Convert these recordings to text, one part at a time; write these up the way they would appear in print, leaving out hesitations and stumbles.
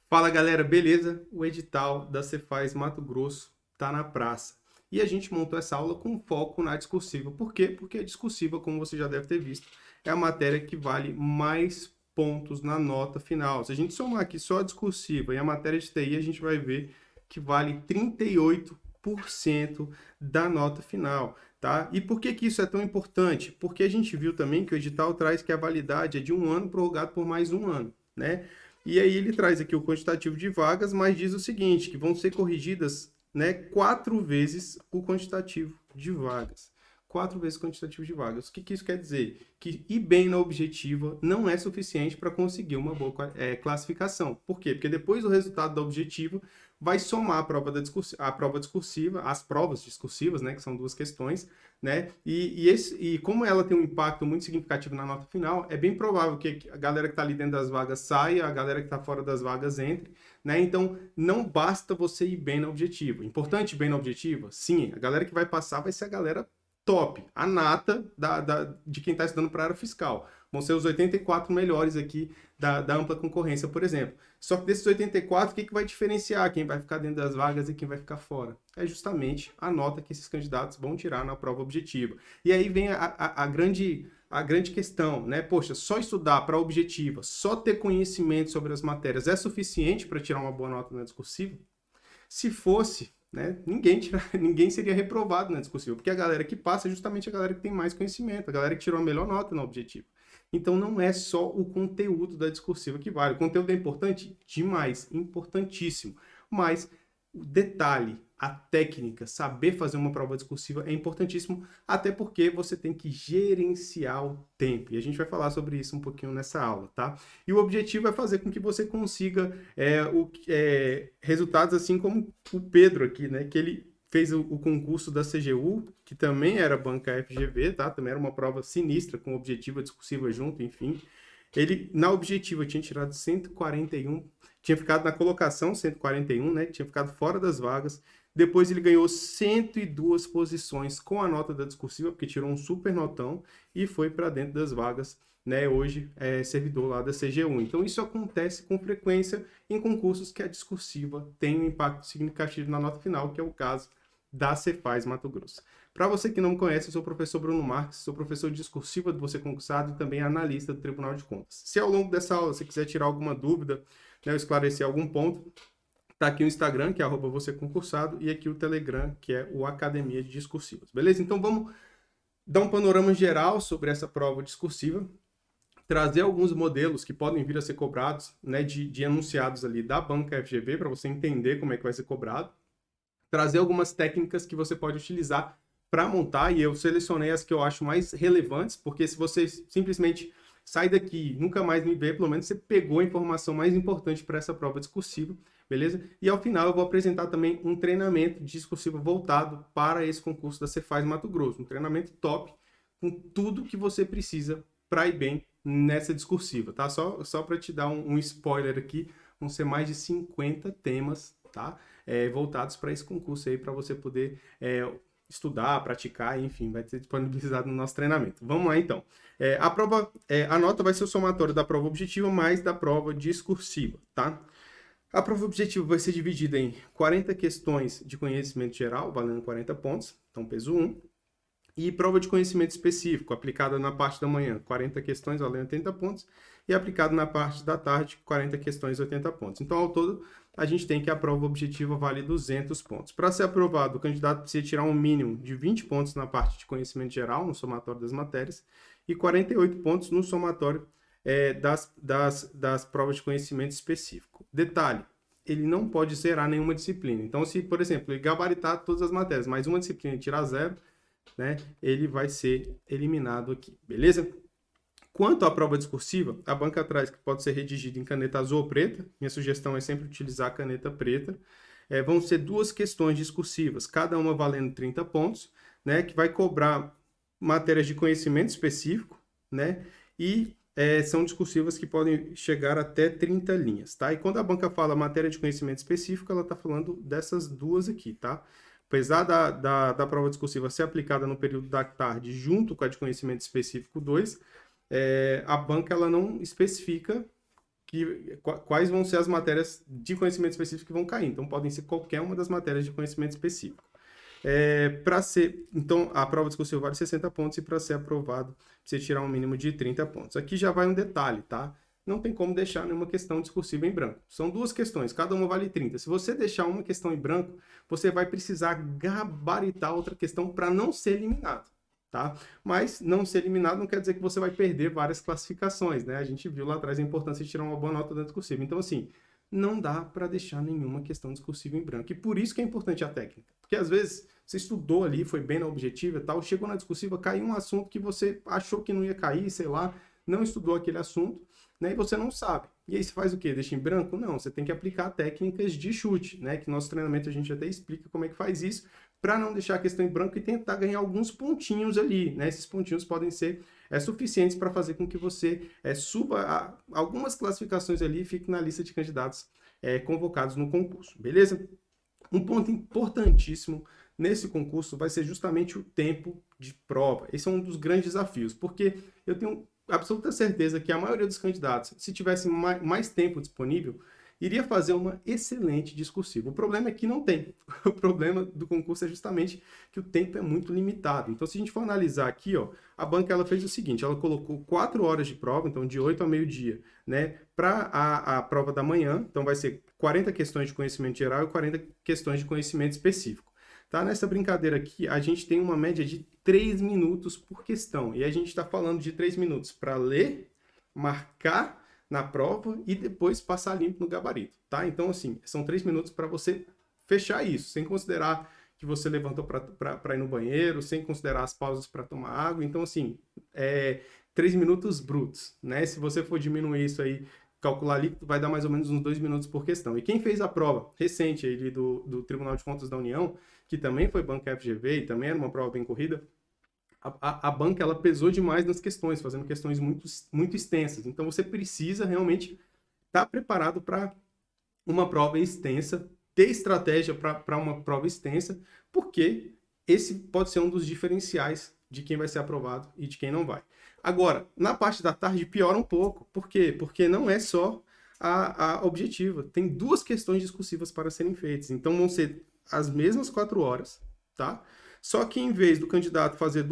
Fala galera, beleza? O edital da Cefaz Mato Grosso está na praça. E a gente montou essa aula com foco na discursiva. Por quê? Porque a discursiva, como você já deve ter visto, é a matéria que vale mais pontos na nota final. Se a gente somar aqui só a discursiva e a matéria de TI, a gente vai ver que vale 38% da nota final, tá? E por que que isso é tão importante? Porque a gente viu também que o edital traz que a validade é de 1 ano prorrogado por mais 1 ano, né? E aí ele traz aqui o quantitativo de vagas, mas diz o seguinte, que vão ser corrigidas, né, 4 vezes o quantitativo de vagas. 4 vezes o quantitativo de vagas. O que isso quer dizer? Que ir bem na objetiva não é suficiente para conseguir uma boa classificação. Por quê? Porque depois do resultado da objetiva, vai somar a prova discursiva, as provas discursivas, né, que são 2 questões, né? E como ela tem um impacto muito significativo na nota final, é bem provável que a galera que está ali dentro das vagas saia, a galera que está fora das vagas entre, né? Então, não basta você ir bem na objetiva. Importante ir bem na objetiva? Sim, a galera que vai passar vai ser a galera top, a nata de quem está estudando para a área fiscal. Vão ser os 84 melhores aqui da ampla concorrência, por exemplo. Só que desses 84, o que vai diferenciar quem vai ficar dentro das vagas e quem vai ficar fora? É justamente a nota que esses candidatos vão tirar na prova objetiva. E aí vem a grande questão, né? Poxa, só estudar para a objetiva, só ter conhecimento sobre as matérias é suficiente para tirar uma boa nota na discursiva? Se fosse, né, ninguém seria reprovado na discursiva, porque a galera que passa é justamente a galera que tem mais conhecimento, a galera que tirou a melhor nota no objetivo. Então não é só o conteúdo da discursiva que vale. O conteúdo é importante? Demais, importantíssimo. Mas o detalhe, a técnica, saber fazer uma prova discursiva é importantíssimo, até porque você tem que gerenciar o tempo. E a gente vai falar sobre isso um pouquinho nessa aula, tá? E o objetivo é fazer com que você consiga resultados assim como o Pedro aqui, né? Que ele fez o concurso da CGU, que também era banca FGV, tá? Também era uma prova sinistra, com objetiva discursiva junto, enfim. Ele, na objetiva, tinha tirado 141, tinha ficado na colocação 141, né? Tinha ficado fora das vagas. Depois ele ganhou 102 posições com a nota da discursiva, porque tirou um super notão e foi para dentro das vagas, né? Hoje é servidor lá da CGU. Então isso acontece com frequência em concursos que a discursiva tem um impacto significativo na nota final, que é o caso da Cefaz Mato Grosso. Para você que não me conhece, eu sou o professor Bruno Marques, sou professor de discursiva do Você Concursado e também analista do Tribunal de Contas. Se ao longo dessa aula você quiser tirar alguma dúvida, né, ou esclarecer algum ponto, tá aqui o Instagram, que é @você concursado, e aqui o Telegram, que é o Academia de Discursivas. Beleza? Então vamos dar um panorama geral sobre essa prova discursiva, trazer alguns modelos que podem vir a ser cobrados, né, de enunciados ali da banca FGV, para você entender como é que vai ser cobrado, trazer algumas técnicas que você pode utilizar para montar, e eu selecionei as que eu acho mais relevantes, porque se você simplesmente sai daqui, nunca mais me vê, pelo menos você pegou a informação mais importante para essa prova discursiva, beleza? E ao final eu vou apresentar também um treinamento discursivo voltado para esse concurso da Cefaz Mato Grosso, um treinamento top, com tudo que você precisa para ir bem nessa discursiva, tá? Só para te dar um spoiler aqui, vão ser mais de 50 temas, tá? Voltados para esse concurso aí, para você poder estudar, praticar, enfim, vai ser disponibilizado no nosso treinamento. Vamos lá, então. A nota vai ser o somatório da prova objetiva mais da prova discursiva, tá? A prova objetiva vai ser dividida em 40 questões de conhecimento geral, valendo 40 pontos, então peso 1, e prova de conhecimento específico, aplicada na parte da manhã, 40 questões, valendo 80 pontos, e aplicada na parte da tarde, 40 questões, 80 pontos. Então, ao todo, a gente tem que a prova objetiva vale 200 pontos. Para ser aprovado, o candidato precisa tirar um mínimo de 20 pontos na parte de conhecimento geral, no somatório das matérias, e 48 pontos no somatório das provas de conhecimento específico. Detalhe, ele não pode zerar nenhuma disciplina. Então, se, por exemplo, ele gabaritar todas as matérias, mas uma disciplina tirar zero, né, ele vai ser eliminado aqui, beleza? Quanto à prova discursiva, a banca traz que pode ser redigida em caneta azul ou preta. Minha sugestão é sempre utilizar a caneta preta. Vão ser 2 questões discursivas, cada uma valendo 30 pontos, né, que vai cobrar matérias de conhecimento específico, né, e são discursivas que podem chegar até 30 linhas, tá? E quando a banca fala matéria de conhecimento específico, ela está falando dessas 2 aqui, tá? Apesar da prova discursiva ser aplicada no período da tarde junto com a de conhecimento específico 2, a banca ela não especifica quais vão ser as matérias de conhecimento específico que vão cair. Então, podem ser qualquer uma das matérias de conhecimento específico. Então, a prova discursiva vale 60 pontos e para ser aprovado, você tirar um mínimo de 30 pontos. Aqui já vai um detalhe, tá? Não tem como deixar nenhuma questão discursiva em branco. São 2 questões, cada uma vale 30. Se você deixar uma questão em branco, você vai precisar gabaritar outra questão para não ser eliminado, tá? Mas não ser eliminado não quer dizer que você vai perder várias classificações, né? A gente viu lá atrás a importância de tirar uma boa nota da discursiva. Então, assim, não dá para deixar nenhuma questão discursiva em branco. E por isso que é importante a técnica. Porque às vezes você estudou ali, foi bem na objetiva e tal, chegou na discursiva, caiu um assunto que você achou que não ia cair, sei lá, não estudou aquele assunto, né? E você não sabe. E aí você faz o quê? Deixa em branco? Não, você tem que aplicar técnicas de chute, né? Que no nosso treinamento a gente até explica como é que faz isso, para não deixar a questão em branco e tentar ganhar alguns pontinhos ali, né? Esses pontinhos podem ser suficientes para fazer com que você suba algumas classificações ali e fique na lista de candidatos convocados no concurso, beleza? Um ponto importantíssimo nesse concurso vai ser justamente o tempo de prova. Esse é um dos grandes desafios, porque eu tenho absoluta certeza que a maioria dos candidatos, se tivesse mais tempo disponível, iria fazer uma excelente discursiva. O problema é que não tem. O problema do concurso é justamente que o tempo é muito limitado. Então, se a gente for analisar aqui, ó, a banca ela fez o seguinte, ela colocou 4 horas de prova, então de 8 a meio-dia, né, para a prova da manhã. Então, vai ser 40 questões de conhecimento geral e 40 questões de conhecimento específico. Tá? Nessa brincadeira aqui, a gente tem uma média de 3 minutos por questão. E a gente está falando de 3 minutos para ler, marcar na prova e depois passar limpo no gabarito, tá? Então, assim, são 3 minutos para você fechar isso, sem considerar que você levantou para ir no banheiro, sem considerar as pausas para tomar água. Então, assim, 3 minutos brutos, né? Se você for diminuir isso aí, calcular líquido, vai dar mais ou menos uns 2 minutos por questão. E quem fez a prova recente aí do Tribunal de Contas da União, que também foi banca FGV e também era uma prova bem corrida, a banca ela pesou demais nas questões, fazendo questões muito extensas. Então, você precisa realmente estar preparado para uma prova extensa, ter estratégia para uma prova extensa, porque esse pode ser um dos diferenciais de quem vai ser aprovado e de quem não vai. Agora, na parte da tarde piora um pouco. Por quê? Porque não é só a objetiva. Tem 2 questões discursivas para serem feitas. Então, vão ser as mesmas 4 horas, tá? Só que em vez do candidato fazer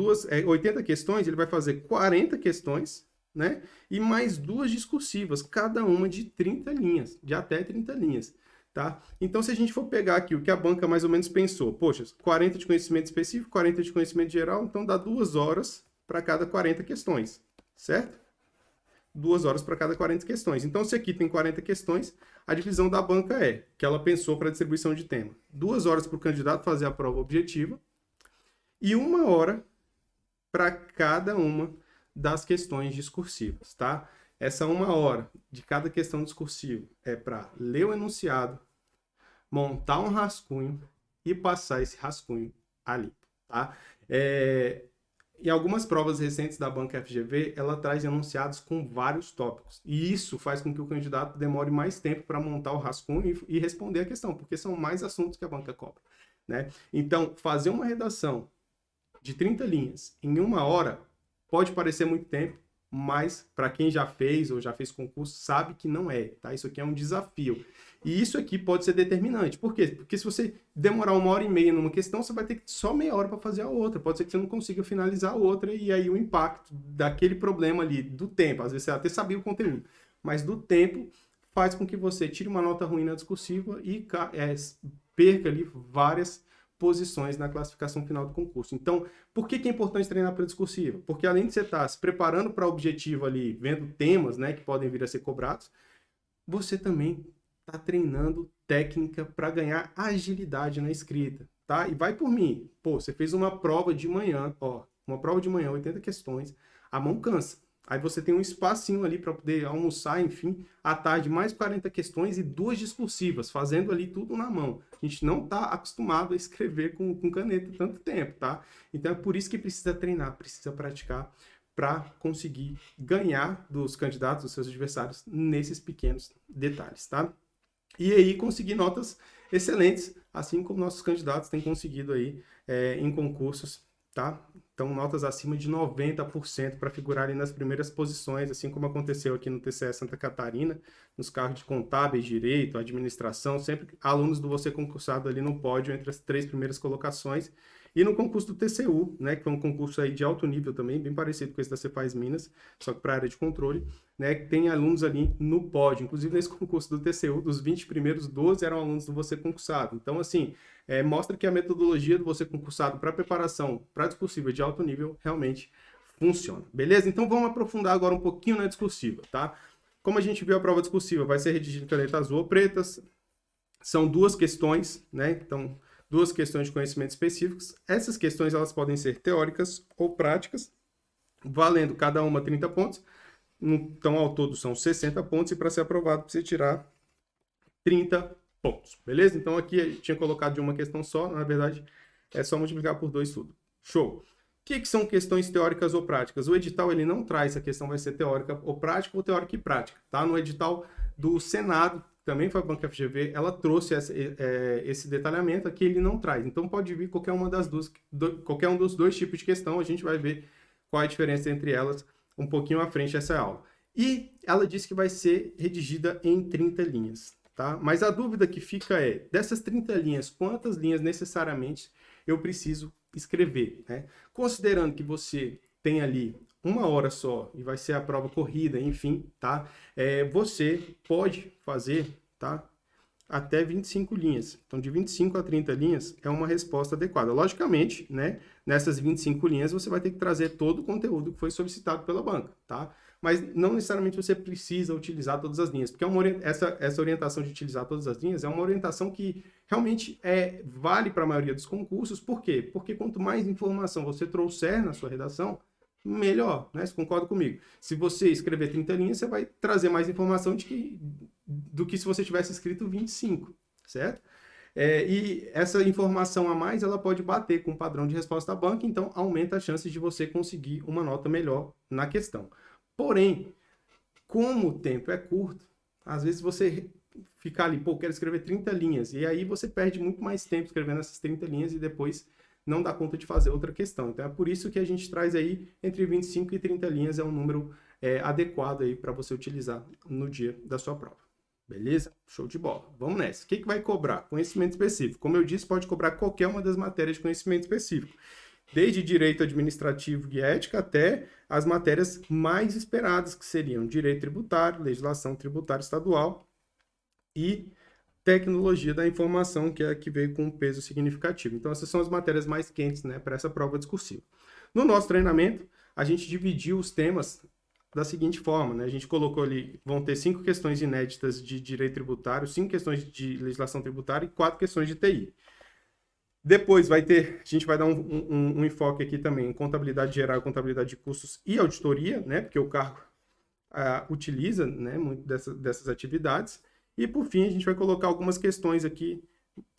80 questões, ele vai fazer 40 questões, né? E mais 2 discursivas, cada uma de 30 linhas, de até 30 linhas, tá? Então, se a gente for pegar aqui o que a banca mais ou menos pensou, poxa, 40 de conhecimento específico, 40 de conhecimento geral, então dá 2 horas para cada 40 questões, certo? 2 horas para cada 40 questões. Então, se aqui tem 40 questões, a divisão da banca é que ela pensou para a distribuição de tema. 2 horas para o candidato fazer a prova objetiva, e 1 hora para cada uma das questões discursivas, tá? Essa 1 hora de cada questão discursiva é para ler o enunciado, montar um rascunho e passar esse rascunho ali, tá? Em algumas provas recentes da banca FGV, ela traz enunciados com vários tópicos. E isso faz com que o candidato demore mais tempo para montar o rascunho e responder a questão, porque são mais assuntos que a banca cobra, né? Então, fazer uma redação de 30 linhas em 1 hora pode parecer muito tempo, mas para quem já fez ou já fez concurso sabe que não é, tá? Isso aqui é um desafio. E isso aqui pode ser determinante. Por quê? Porque se você demorar 1h30 numa questão, você vai ter só meia hora para fazer a outra. Pode ser que você não consiga finalizar a outra e aí o impacto daquele problema ali, do tempo, às vezes você até sabia o conteúdo, mas do tempo faz com que você tire uma nota ruim na discursiva e perca ali várias posições na classificação final do concurso. Então, por que é importante treinar para discursiva? Porque além de você estar se preparando para o objetivo ali, vendo temas, né, que podem vir a ser cobrados, você também está treinando técnica para ganhar agilidade na escrita, tá? E vai por mim. Pô, você fez uma prova de manhã, uma prova de manhã, 80 questões, a mão cansa. Aí você tem um espacinho ali para poder almoçar, enfim, à tarde mais 40 questões e 2 discursivas, fazendo ali tudo na mão. A gente não está acostumado a escrever com caneta tanto tempo, tá? Então é por isso que precisa treinar, precisa praticar para conseguir ganhar dos candidatos, dos seus adversários, nesses pequenos detalhes, tá? E aí conseguir notas excelentes, assim como nossos candidatos têm conseguido aí em concursos tá? Então, notas acima de 90% para figurar ali nas primeiras posições, assim como aconteceu aqui no TCE Santa Catarina, nos cargos de contábeis, direito, administração, sempre alunos do Você Concursado ali no pódio entre as 3 primeiras colocações. E no concurso do TCU, né, que foi um concurso aí de alto nível também, bem parecido com esse da Cefaz Minas, só que para a área de controle, né, que tem alunos ali no pódio. Inclusive, nesse concurso do TCU, dos 20 primeiros, 12 eram alunos do Você Concursado. Então, assim, mostra que a metodologia do Você Concursado para preparação para discursiva de alto nível realmente funciona. Beleza? Então, vamos aprofundar agora um pouquinho na discursiva, tá? Como a gente viu, a prova discursiva vai ser redigida em caneta azul ou pretas. São 2 questões, né? Então, 2 questões de conhecimentos específicos. Essas questões elas podem ser teóricas ou práticas, valendo cada uma 30 pontos. Então, ao todo, são 60 pontos e para ser aprovado, precisa tirar 30 pontos, beleza? Então, aqui eu tinha colocado de uma questão só, na verdade, é só multiplicar por 2 tudo. Show! O que são questões teóricas ou práticas? O edital, ele não traz se a questão vai ser teórica ou prática, ou teórica e prática, tá? No edital do Senado, também foi a Banca FGV, ela trouxe esse detalhamento, aqui ele não traz. Então, pode vir qualquer uma das qualquer um dos 2 tipos de questão, a gente vai ver qual a diferença entre elas um pouquinho à frente dessa aula. E ela disse que vai ser redigida em 30 linhas, tá? Mas a dúvida que fica é, dessas 30 linhas, quantas linhas necessariamente eu preciso escrever, né? Considerando que você tem ali 1 hora só e vai ser a prova corrida, enfim, tá? Você pode fazer, tá? Até 25 linhas. Então, de 25 a 30 linhas é uma resposta adequada. Logicamente, né? Nessas 25 linhas, você vai ter que trazer todo o conteúdo que foi solicitado pela banca, tá? Mas não necessariamente você precisa utilizar todas as linhas, porque essa orientação de utilizar todas as linhas é uma orientação que realmente vale para a maioria dos concursos. Por quê? Porque quanto mais informação você trouxer na sua redação, melhor, né? Você concorda comigo? Se você escrever 30 linhas, você vai trazer mais informação do que se você tivesse escrito 25, certo? E essa informação a mais, ela pode bater com o padrão de resposta da banca, então aumenta as chances de você conseguir uma nota melhor na questão. Porém, como o tempo é curto, às vezes você fica ali, pô, quero escrever 30 linhas, e aí você perde muito mais tempo escrevendo essas 30 linhas e depois não dá conta de fazer outra questão. Então é por isso que a gente traz aí entre 25 e 30 linhas, é um número adequado aí para você utilizar no dia da sua prova. Beleza? Show de bola. Vamos nessa. O que vai cobrar? Conhecimento específico. Como eu disse, pode cobrar qualquer uma das matérias de conhecimento específico. Desde direito administrativo e ética até as matérias mais esperadas, que seriam direito tributário, legislação tributária estadual e tecnologia da informação, que é a que veio com um peso significativo. Então, essas são as matérias mais quentes, né, para essa prova discursiva. No nosso treinamento, a gente dividiu os temas da seguinte forma, né? A gente colocou ali, vão ter 5 questões inéditas de direito tributário, 5 questões de legislação tributária e 4 questões de TI. Depois a gente vai dar um enfoque aqui também em contabilidade geral, contabilidade de custos e auditoria, né? Porque o cargo utiliza, né, muito dessas atividades. E, por fim, a gente vai colocar algumas questões aqui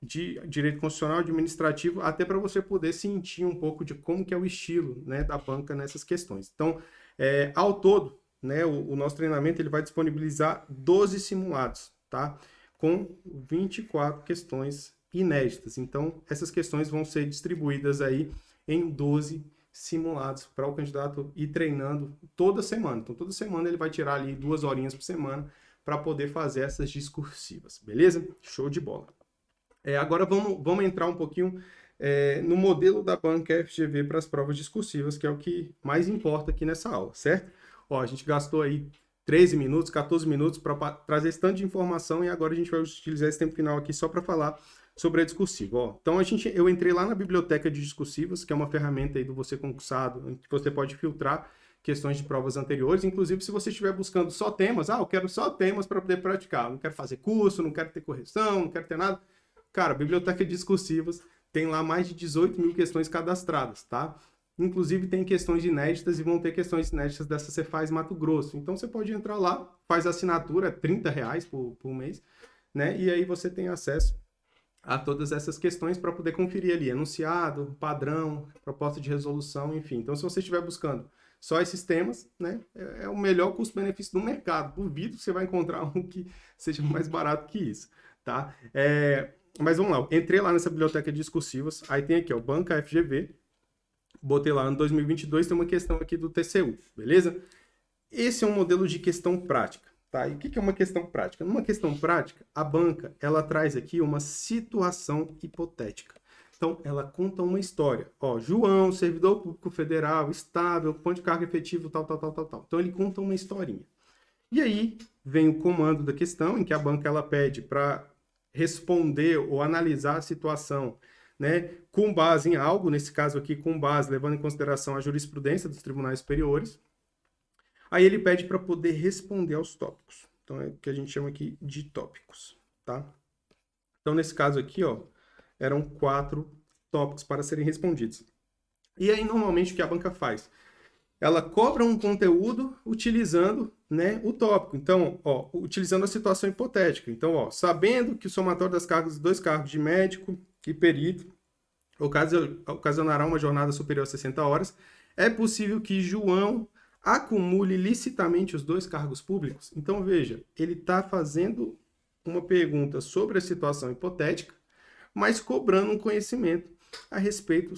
de direito constitucional, administrativo, até para você poder sentir um pouco de como que é o estilo, né, da banca nessas questões. Então, ao todo, né, o nosso treinamento ele vai disponibilizar 12 simulados, tá? Com 24 questões inéditas. Então, essas questões vão ser distribuídas aí em 12 simulados para o candidato ir treinando toda semana. Então, toda semana ele vai tirar ali 2 horinhas por semana para poder fazer essas discursivas, beleza? Show de bola. Agora vamos entrar um pouquinho no modelo da banca FGV para as provas discursivas, que é o que mais importa aqui nessa aula, certo? Ó, a gente gastou aí 13 minutos, 14 minutos para trazer esse tanto de informação e agora a gente vai utilizar esse tempo final aqui só para falar sobre a discursiva. Ó, então eu entrei lá na biblioteca de discursivas, que é uma ferramenta aí do Você Concursado, em que você pode filtrar questões de provas anteriores, inclusive se você estiver buscando só temas, eu quero só temas para poder praticar, não quero fazer curso, não quero ter correção, não quero ter nada. Cara, a biblioteca de discursivas tem lá mais de 18 mil questões cadastradas, tá? Inclusive tem questões inéditas e vão ter questões inéditas dessa Cefaz Mato Grosso. Então você pode entrar lá, faz assinatura, R$30 por mês, né? E aí você tem acesso a todas essas questões para poder conferir ali, enunciado, padrão, proposta de resolução, enfim. Então se você estiver buscando só esses temas, né, é o melhor custo-benefício do mercado. Duvido que você vai encontrar um que seja mais barato que isso, tá? Mas vamos lá, entrei lá nessa biblioteca de discursivas, aí tem aqui, ó, Banca FGV, botei lá ano 2022, tem uma questão aqui do TCU, beleza? Esse é um modelo de questão prática, tá? E o que é uma questão prática? Numa questão prática, a banca, ela traz aqui uma situação hipotética. Então, ela conta uma história. Ó, João, servidor público federal, estável, ponto de carga efetivo, tal, tal, tal, tal, tal. Então, ele conta uma historinha. E aí, vem o comando da questão, em que a banca, ela pede para responder ou analisar a situação, né, com base em algo, nesse caso aqui, com base, levando em consideração a jurisprudência dos tribunais superiores. Aí ele pede para poder responder aos tópicos. Então é o que a gente chama aqui de tópicos, tá? Então nesse caso aqui, ó, eram 4 tópicos para serem respondidos. E aí normalmente o que a banca faz? Ela cobra um conteúdo utilizando, né, o tópico. Então, ó, utilizando a situação hipotética. Então, ó, sabendo que o somatório das cargas dos 2 cargos de médico e perito ocasionará uma jornada superior a 60 horas, é possível que João acumule licitamente os 2 cargos públicos? Então, veja, ele está fazendo uma pergunta sobre a situação hipotética, mas cobrando um conhecimento a respeito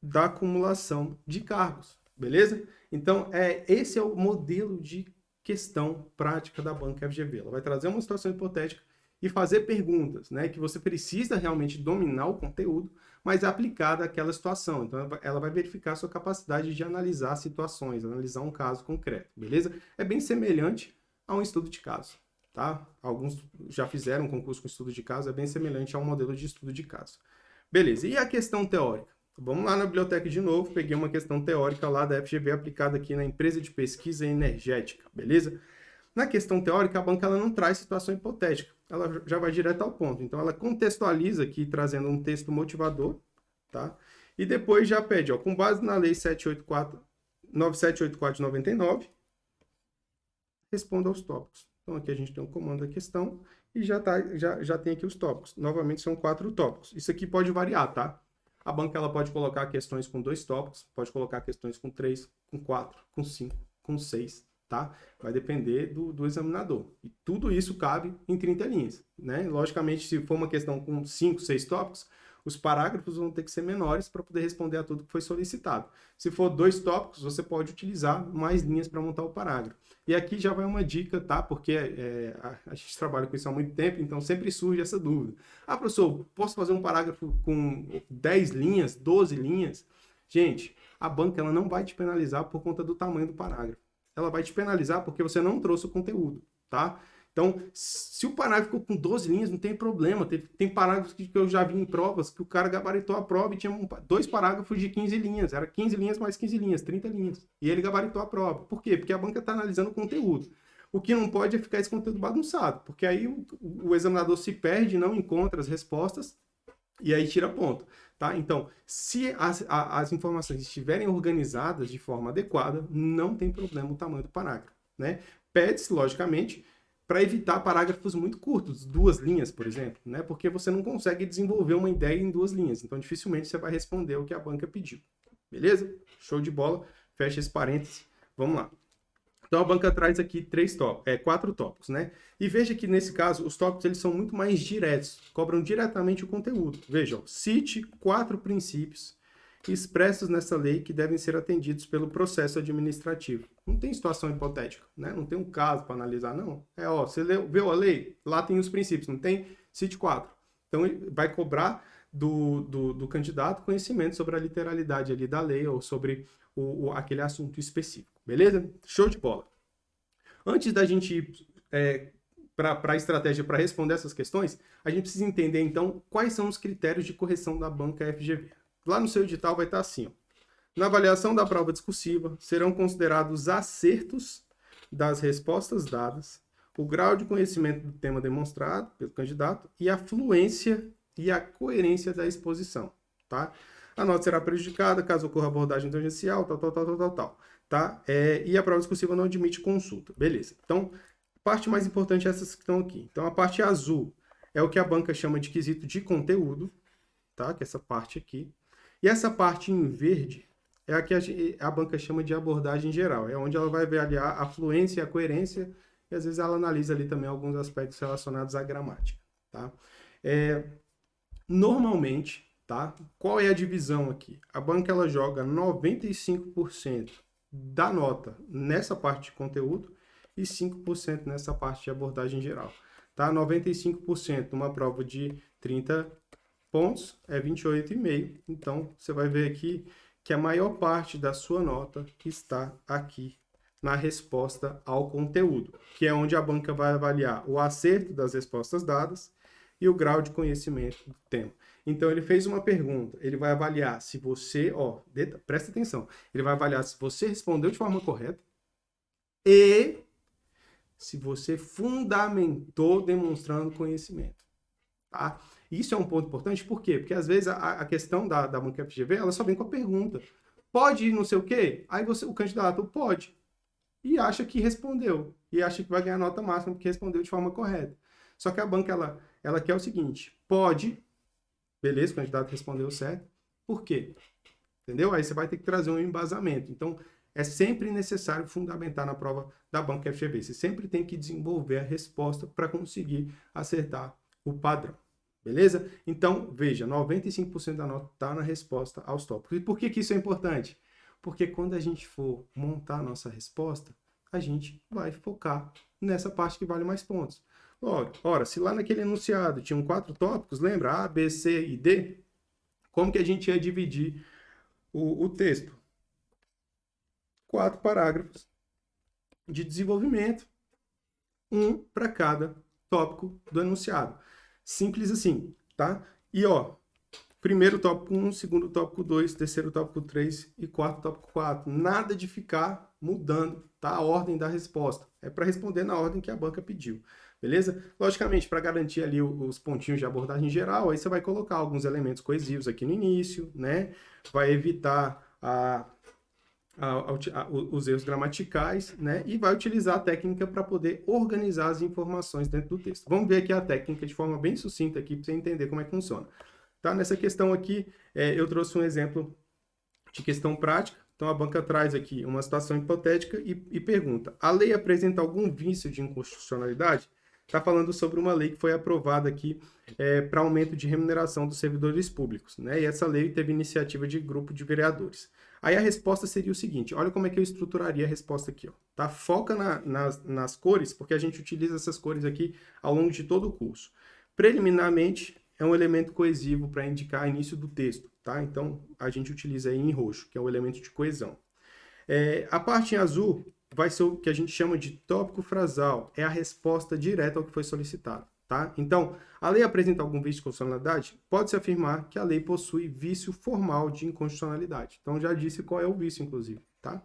da acumulação de cargos, beleza? Então, esse é o modelo de questão prática da banca FGV. Ela vai trazer uma situação hipotética e fazer perguntas, né, que você precisa realmente dominar o conteúdo, mas aplicada àquela situação. Então, ela vai verificar a sua capacidade de analisar situações, analisar um caso concreto, beleza? É bem semelhante a um estudo de caso, tá? Alguns já fizeram um concurso com estudo de caso, é bem semelhante a um modelo de estudo de caso. Beleza, e a questão teórica? Vamos lá na biblioteca de novo, peguei uma questão teórica lá da FGV aplicada aqui na empresa de pesquisa energética, beleza? Na questão teórica, a banca ela não traz situação hipotética, ela já vai direto ao ponto. Então, ela contextualiza aqui, trazendo um texto motivador, tá? E depois já pede, ó, com base na Lei 9784 de 99, responda aos tópicos. Então, aqui a gente tem o comando da questão e já tem aqui os tópicos. Novamente, são 4 tópicos. Isso aqui pode variar, tá? A banca ela pode colocar questões com 2 tópicos, pode colocar questões com 3, com 4, com 5, com 6, tá? Vai depender do examinador. E tudo isso cabe em 30 linhas, né? Logicamente, se for uma questão com 5, 6 tópicos, os parágrafos vão ter que ser menores para poder responder a tudo que foi solicitado. Se for 2 tópicos, você pode utilizar mais linhas para montar o parágrafo. E aqui já vai uma dica, tá? Porque a gente trabalha com isso há muito tempo, então sempre surge essa dúvida. Ah, professor, posso fazer um parágrafo com 10 linhas, 12 linhas? Gente, a banca ela não vai te penalizar por conta do tamanho do parágrafo. Ela vai te penalizar porque você não trouxe o conteúdo, tá? Então, se o parágrafo ficou com 12 linhas, não tem problema. Tem parágrafos que eu já vi em provas que o cara gabaritou a prova e tinha 2 parágrafos de 15 linhas. Era 15 linhas mais 15 linhas, 30 linhas. E ele gabaritou a prova. Por quê? Porque a banca está analisando o conteúdo. O que não pode é ficar esse conteúdo bagunçado, porque aí o examinador se perde, não encontra as respostas e aí tira ponto. Tá? Então, se as informações estiverem organizadas de forma adequada, não tem problema o tamanho do parágrafo. Né? Pede-se, logicamente, para evitar parágrafos muito curtos, 2 linhas, por exemplo, né? Porque você não consegue desenvolver uma ideia em 2 linhas. Então, dificilmente você vai responder o que a banca pediu. Beleza? Show de bola. Fecha esse parênteses. Vamos lá. Então, a banca traz aqui 4 tópicos, né? E veja que, nesse caso, os tópicos eles são muito mais diretos, cobram diretamente o conteúdo. Veja, cite 4 princípios expressos nessa lei que devem ser atendidos pelo processo administrativo. Não tem situação hipotética, né? Não tem um caso para analisar, não. Você viu a lei? Lá tem os princípios, não tem? Cite 4. Então, vai cobrar do candidato conhecimento sobre a literalidade ali da lei ou sobre aquele assunto específico. Beleza? Show de bola. Antes da gente ir para a estratégia para responder essas questões, a gente precisa entender, então, quais são os critérios de correção da banca FGV. Lá no seu edital vai estar assim, ó. Na avaliação da prova discursiva, serão considerados acertos das respostas dadas, o grau de conhecimento do tema demonstrado pelo candidato e a fluência e a coerência da exposição, tá? A nota será prejudicada caso ocorra abordagem tangencial, tal. Tá? E a prova discursiva não admite consulta. Beleza. Então, a parte mais importante é essas que estão aqui. Então, a parte azul é o que a banca chama de quesito de conteúdo, tá? Que é essa parte aqui. E essa parte em verde é a que a banca chama de abordagem geral. É onde ela vai avaliar a fluência e a coerência e, às vezes, ela analisa ali também alguns aspectos relacionados à gramática, tá? Normalmente, tá? Qual é a divisão aqui? A banca ela joga 95% da nota nessa parte de conteúdo e 5% nessa parte de abordagem geral, tá? 95% numa prova de 30 pontos é 28,5. Então, você vai ver aqui que a maior parte da sua nota está aqui na resposta ao conteúdo, que é onde a banca vai avaliar o acerto das respostas dadas e o grau de conhecimento do tema. Então, ele fez uma pergunta, ele vai avaliar se você, presta atenção, ele vai avaliar se você respondeu de forma correta e se você fundamentou demonstrando conhecimento, tá? Isso é um ponto importante, por quê? Porque às vezes a questão da banca FGV, ela só vem com a pergunta. Pode não sei o quê? Aí o candidato pode. E acha que respondeu. E acha que vai ganhar nota máxima porque respondeu de forma correta. Só que a banca, ela quer o seguinte, pode, beleza, o candidato respondeu certo. Por quê? Entendeu? Aí você vai ter que trazer um embasamento. Então, é sempre necessário fundamentar na prova da banca FGV. Você sempre tem que desenvolver a resposta para conseguir acertar o padrão. Beleza? Então, veja, 95% da nota está na resposta aos tópicos. E por que isso é importante? Porque quando a gente for montar a nossa resposta, a gente vai focar nessa parte que vale mais pontos. Ora, se lá naquele enunciado tinham 4 tópicos, lembra? A, B, C e D, como que a gente ia dividir o texto? 4 parágrafos de desenvolvimento, um para cada tópico do enunciado. Simples assim, tá? E primeiro tópico 1, segundo tópico 2, terceiro tópico 3 e quarto tópico 4. Nada de ficar mudando, tá? A ordem da resposta. É para responder na ordem que a banca pediu, beleza? Logicamente, para garantir ali os pontinhos de abordagem geral, aí você vai colocar alguns elementos coesivos aqui no início, né? Vai evitar os erros gramaticais, né? E vai utilizar a técnica para poder organizar as informações dentro do texto. Vamos ver aqui a técnica de forma bem sucinta aqui para você entender como é que funciona. Tá? Nessa questão aqui, eu trouxe um exemplo de questão prática. Então, a banca traz aqui uma situação hipotética e pergunta: a lei apresenta algum vício de inconstitucionalidade? Está falando sobre uma lei que foi aprovada aqui para aumento de remuneração dos servidores públicos, né? E essa lei teve iniciativa de grupo de vereadores. Aí a resposta seria o seguinte, olha como é que eu estruturaria a resposta aqui, ó, tá? Foca nas cores, porque a gente utiliza essas cores aqui ao longo de todo o curso. Preliminarmente, é um elemento coesivo para indicar início do texto, tá? Então, a gente utiliza aí em roxo, que é o elemento de coesão. A parte em azul vai ser o que a gente chama de tópico frasal, é a resposta direta ao que foi solicitado, tá? Então, a lei apresenta algum vício de constitucionalidade? Pode-se afirmar que a lei possui vício formal de inconstitucionalidade. Então, já disse qual é o vício, inclusive, tá?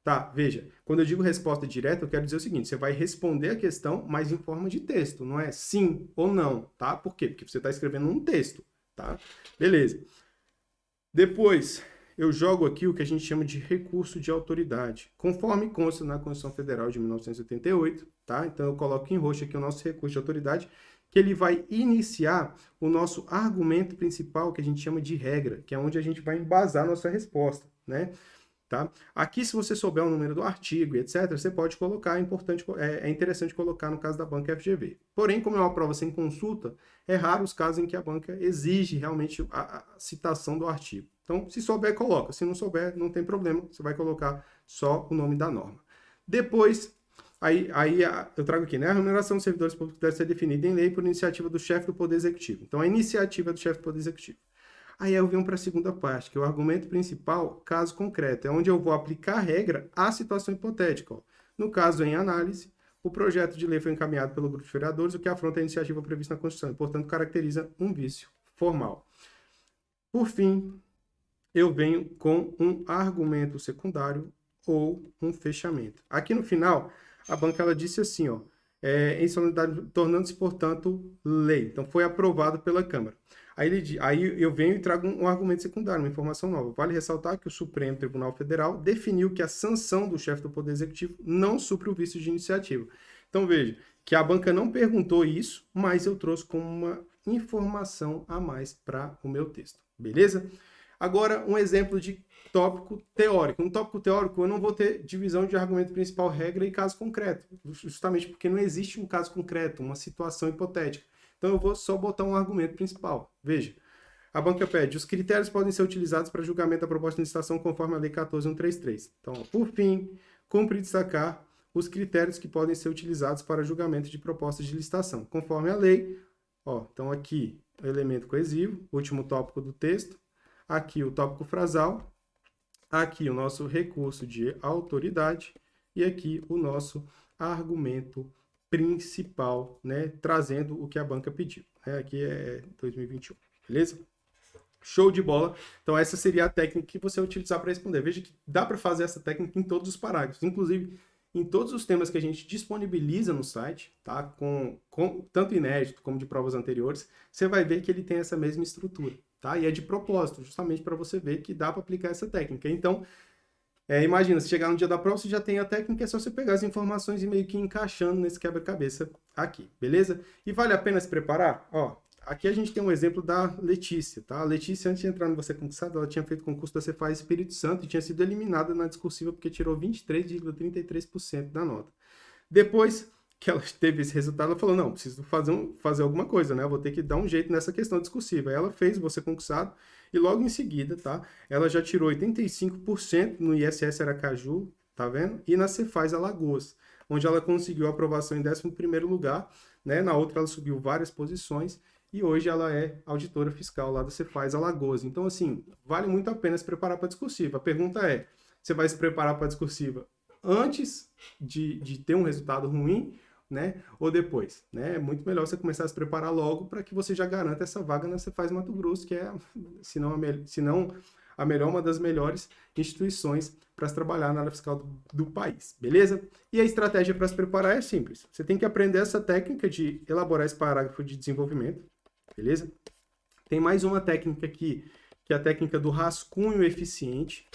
Tá, veja, quando eu digo resposta direta, eu quero dizer o seguinte, você vai responder a questão, mas em forma de texto, não é sim ou não, tá? Por quê? Porque você está escrevendo um texto, tá? Beleza. Depois, eu jogo aqui o que a gente chama de recurso de autoridade, conforme consta na Constituição Federal de 1988, tá? Então, eu coloco em roxo aqui o nosso recurso de autoridade, que ele vai iniciar o nosso argumento principal, que a gente chama de regra, que é onde a gente vai embasar a nossa resposta, né? Tá? Aqui, se você souber o número do artigo e etc., você pode colocar, é interessante colocar no caso da banca FGV. Porém, como é uma prova sem consulta, é raro os casos em que a banca exige realmente a citação do artigo. Então, se souber, coloca. Se não souber, não tem problema, você vai colocar só o nome da norma. Depois, eu trago aqui, né? A remuneração dos servidores públicos deve ser definida em lei por iniciativa do chefe do Poder Executivo. Então, a iniciativa do chefe do Poder Executivo. Aí eu venho para a segunda parte, que é o argumento principal, caso concreto. É onde eu vou aplicar a regra à situação hipotética. Ó. No caso em análise, o projeto de lei foi encaminhado pelo grupo de vereadores, o que afronta a iniciativa prevista na Constituição, e, portanto, caracteriza um vício formal. Por fim, eu venho com um argumento secundário ou um fechamento. Aqui no final, a banca ela disse assim, ó, em solenidade, tornando-se, portanto, lei. Então, foi aprovado pela Câmara. Aí eu venho e trago um argumento secundário, uma informação nova. Vale ressaltar que o Supremo Tribunal Federal definiu que a sanção do chefe do Poder Executivo não supre o vício de iniciativa. Então, veja, que a banca não perguntou isso, mas eu trouxe como uma informação a mais para o meu texto. Beleza? Agora, um exemplo de tópico teórico. Um tópico teórico, eu não vou ter divisão de argumento principal, regra e caso concreto, justamente porque não existe um caso concreto, uma situação hipotética. Então, eu vou só botar um argumento principal. Veja, A banca pede, os critérios podem ser utilizados para julgamento da proposta de licitação conforme a Lei 14.133. Então, por fim, cumpre destacar os critérios que podem ser utilizados para julgamento de propostas de licitação, conforme a lei. Ó, então, aqui, o elemento coesivo, último tópico do texto, aqui o tópico frasal, aqui o nosso recurso de autoridade e aqui o nosso argumento principal, né, trazendo o que a banca pediu. Aqui é 2021, beleza? Show de bola. Então, essa seria a técnica que você vai utilizar para responder. Veja que dá para fazer essa técnica em todos os parágrafos, inclusive em todos os temas que a gente disponibiliza no site, tá? Com tanto inédito como de provas anteriores, você vai ver que ele tem essa mesma estrutura, tá? E é de propósito, justamente para você ver que dá para aplicar essa técnica. Então, imagina, se chegar no dia da prova, você já tem a técnica, é só você pegar as informações e meio que ir encaixando nesse quebra-cabeça aqui, beleza? E vale a pena se preparar? Ó, aqui a gente tem um exemplo da Letícia, tá? A Letícia, antes de entrar no Você Conquistado, ela tinha feito concurso da Cefaz Espírito Santo e tinha sido eliminada na discursiva porque tirou 23,33% da nota. Depois que ela teve esse resultado, ela falou, não, preciso fazer alguma coisa, né? Eu vou ter que dar um jeito nessa questão discursiva. Aí ela fez Você Conquistado e logo em seguida, tá? Ela já tirou 85% no ISS Aracaju, tá vendo? E na Cefaz Alagoas, onde ela conseguiu a aprovação em 11º lugar, né? Na outra ela subiu várias posições e hoje ela é auditora fiscal lá da Cefaz Alagoas. Então, assim, vale muito a pena se preparar para a discursiva. A pergunta é, você vai se preparar para a discursiva antes de ter um resultado ruim, né? Ou depois, né? É muito melhor você começar a se preparar logo para que você já garanta essa vaga na Cefaz Mato Grosso, que é, se não a melhor, uma das melhores instituições para se trabalhar na área fiscal do país, beleza? E a estratégia para se preparar é simples. Você tem que aprender essa técnica de elaborar esse parágrafo de desenvolvimento, beleza? Tem mais uma técnica aqui, que é a técnica do rascunho eficiente,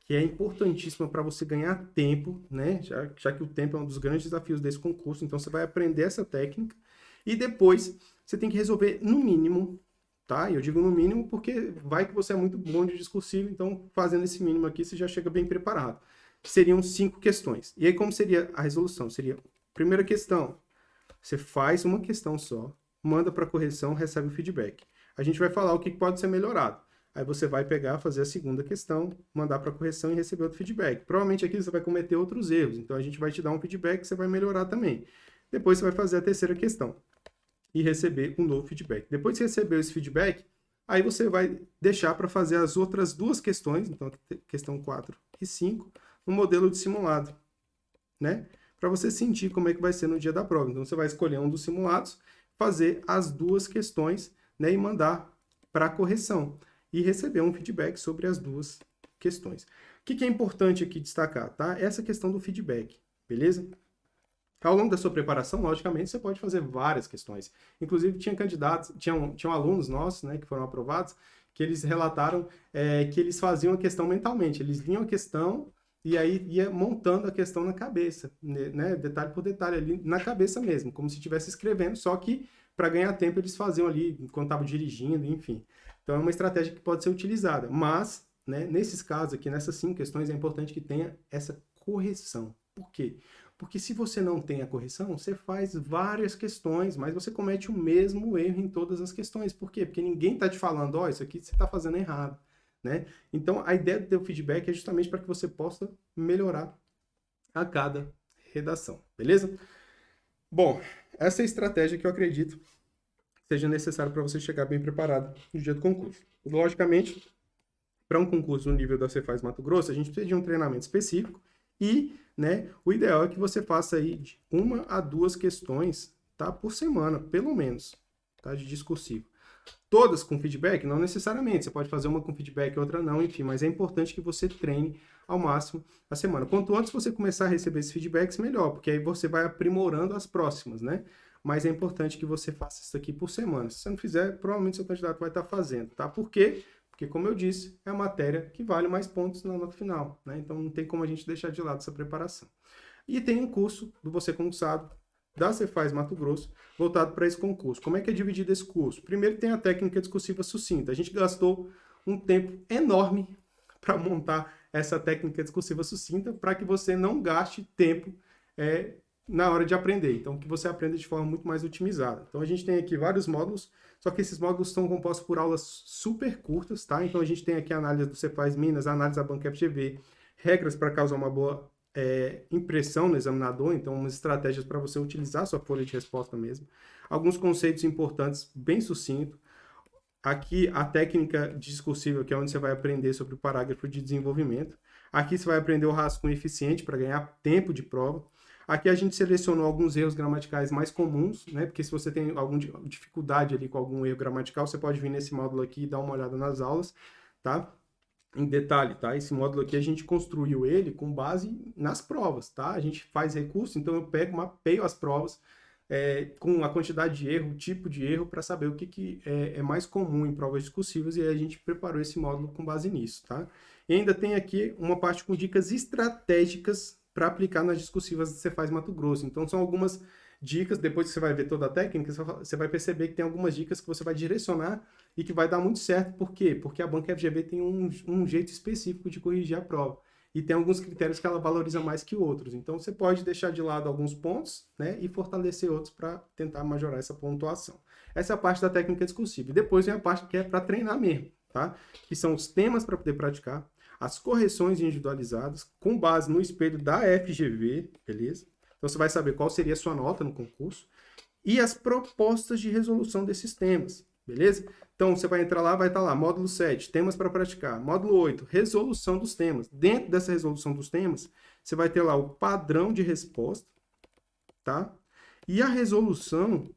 que é importantíssima para você ganhar tempo, né? Já que o tempo é um dos grandes desafios desse concurso, então você vai aprender essa técnica e depois você tem que resolver no mínimo, tá? Eu digo no mínimo porque vai que você é muito bom de discursivo, então fazendo esse mínimo aqui você já chega bem preparado. Seriam 5 questões. E aí como seria a resolução? Seria, primeira questão, você faz uma questão só, manda para correção, recebe o feedback. A gente vai falar o que pode ser melhorado. Aí você vai pegar, fazer a segunda questão, mandar para correção e receber outro feedback. Provavelmente aqui você vai cometer outros erros, então a gente vai te dar um feedback que você vai melhorar também. Depois você vai fazer a terceira questão e receber um novo feedback. Depois que você receber esse feedback, aí você vai deixar para fazer as outras duas questões, então questão 4 e 5, no modelo de simulado, né? Para você sentir como é que vai ser no dia da prova. Então você vai escolher um dos simulados, fazer as duas questões, né, e mandar para correção e receber um feedback sobre as duas questões. O que é importante aqui destacar, tá? Essa questão do feedback, beleza? Ao longo da sua preparação, logicamente, você pode fazer várias questões. Inclusive, tinham alunos nossos, né, que foram aprovados, que eles relataram que eles faziam a questão mentalmente. Eles liam a questão e aí ia montando a questão na cabeça, né, detalhe por detalhe ali na cabeça mesmo, como se estivesse escrevendo, só que para ganhar tempo eles faziam ali enquanto estavam dirigindo, enfim. Então é uma estratégia que pode ser utilizada, mas, né, nesses casos aqui, nessas 5 questões, é importante que tenha essa correção. Por quê? Porque se você não tem a correção, você faz várias questões, mas você comete o mesmo erro em todas as questões. Por quê? Porque ninguém está te falando, ó, isso aqui você está fazendo errado, né? Então a ideia do teu feedback é justamente para que você possa melhorar a cada redação, beleza? Bom, essa é a estratégia que eu acredito seja necessário para você chegar bem preparado no dia do concurso. Logicamente, para um concurso no nível da Cefaz Mato Grosso, a gente precisa de um treinamento específico e, né, o ideal é que você faça aí de 1 a 2 questões, tá, por semana, pelo menos, tá, de discursivo. Todas com feedback? Não necessariamente, você pode fazer uma com feedback e outra não, enfim, mas é importante que você treine ao máximo a semana. Quanto antes você começar a receber esses feedbacks, melhor, porque aí você vai aprimorando as próximas, né? Mas é importante que você faça isso aqui por semana. Se você não fizer, provavelmente seu candidato vai estar fazendo, tá? Por quê? Porque, como eu disse, é a matéria que vale mais pontos na nota final, né? Então não tem como a gente deixar de lado essa preparação. E tem um curso do Você Concursado da Cefaz Mato Grosso, voltado para esse concurso. Como é que é dividido esse curso? Primeiro tem a técnica discursiva sucinta. A gente gastou um tempo enorme para montar essa técnica discursiva sucinta, para que você não gaste tempo na hora de aprender. Então, que você aprenda de forma muito mais otimizada. Então, a gente tem aqui vários módulos, só que esses módulos estão compostos por aulas super curtas, tá? Então, a gente tem aqui a análise do Cefaz Minas, a análise da Banca FGV, regras para causar uma boa impressão no examinador, então umas estratégias para você utilizar a sua folha de resposta mesmo. Alguns conceitos importantes, bem sucinto. Aqui a técnica discursiva, que é onde você vai aprender sobre o parágrafo de desenvolvimento. Aqui você vai aprender o rascunho eficiente para ganhar tempo de prova. Aqui a gente selecionou alguns erros gramaticais mais comuns, né? Porque se você tem alguma dificuldade ali com algum erro gramatical, você pode vir nesse módulo aqui e dar uma olhada nas aulas, tá? Em detalhe, tá? Esse módulo aqui a gente construiu ele com base nas provas, tá? A gente faz recurso, então eu pego, mapeio as provas com a quantidade de erro, o tipo de erro, para saber o que é mais comum em provas discursivas, e aí a gente preparou esse módulo com base nisso, tá? E ainda tem aqui uma parte com dicas estratégicas para aplicar nas discursivas que você faz Mato Grosso. Então são algumas dicas, depois que você vai ver toda a técnica, você vai perceber que tem algumas dicas que você vai direcionar e que vai dar muito certo. Por quê? Porque a Banca FGV tem um jeito específico de corrigir a prova. E tem alguns critérios que ela valoriza mais que outros. Então, você pode deixar de lado alguns pontos, né, e fortalecer outros para tentar majorar essa pontuação. Essa é a parte da técnica discursiva. E depois vem a parte que é para treinar mesmo, tá? Que são os temas para poder praticar, as correções individualizadas, com base no espelho da FGV, beleza? Então, você vai saber qual seria a sua nota no concurso e as propostas de resolução desses temas, beleza? Então, você vai entrar lá, vai estar lá, módulo 7, temas para praticar. Módulo 8, resolução dos temas. Dentro dessa resolução dos temas, você vai ter lá o padrão de resposta, tá? E a resolução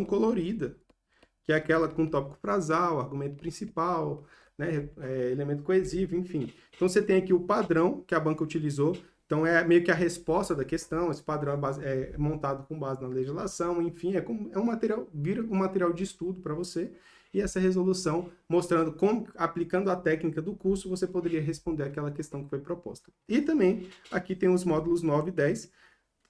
colorida, que é aquela com tópico frasal, argumento principal, né, elemento coesivo, enfim. Então, você tem aqui o padrão que a banca utilizou. Então, é meio que a resposta da questão, esse padrão é montado com base na legislação, enfim, é um material, vira um material de estudo para você, e essa resolução mostrando como, aplicando a técnica do curso, você poderia responder aquela questão que foi proposta. E também, aqui tem os módulos 9 e 10,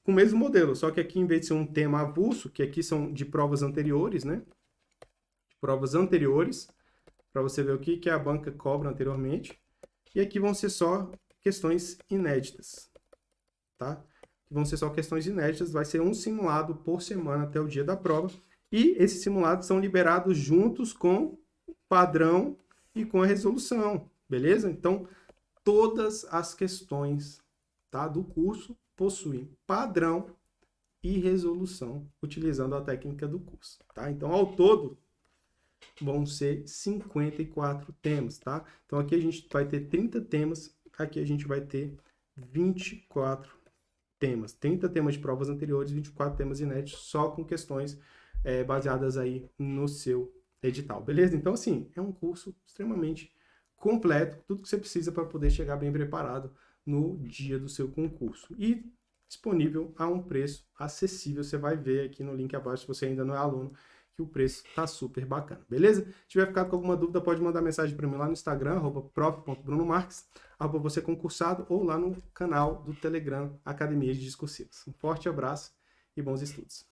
com o mesmo modelo, só que aqui, em vez de ser um tema avulso, que aqui são de provas anteriores, né? Provas anteriores, para você ver o que a banca cobra anteriormente, e aqui vão ser só questões inéditas, tá? Vão ser só questões inéditas, vai ser um simulado por semana até o dia da prova, e esses simulados são liberados juntos com o padrão e com a resolução, beleza? Então, todas as questões, tá, do curso possuem padrão e resolução, utilizando a técnica do curso, tá? Então, ao todo, vão ser 54 temas, tá? Então, aqui a gente vai ter 30 temas, aqui a gente vai ter 24 temas. 30 temas de provas anteriores, 24 temas inéditos, só com questões baseadas aí no seu edital, beleza? Então, assim, é um curso extremamente completo, tudo que você precisa para poder chegar bem preparado no dia do seu concurso. E disponível a um preço acessível, você vai ver aqui no link abaixo, se você ainda não é aluno, que o preço tá super bacana, beleza? Se tiver ficado com alguma dúvida, pode mandar mensagem para mim lá no Instagram, @prof.brunomarques, @vocêconcursado, ou lá no canal do Telegram Academia de Discursivas. Um forte abraço e bons estudos.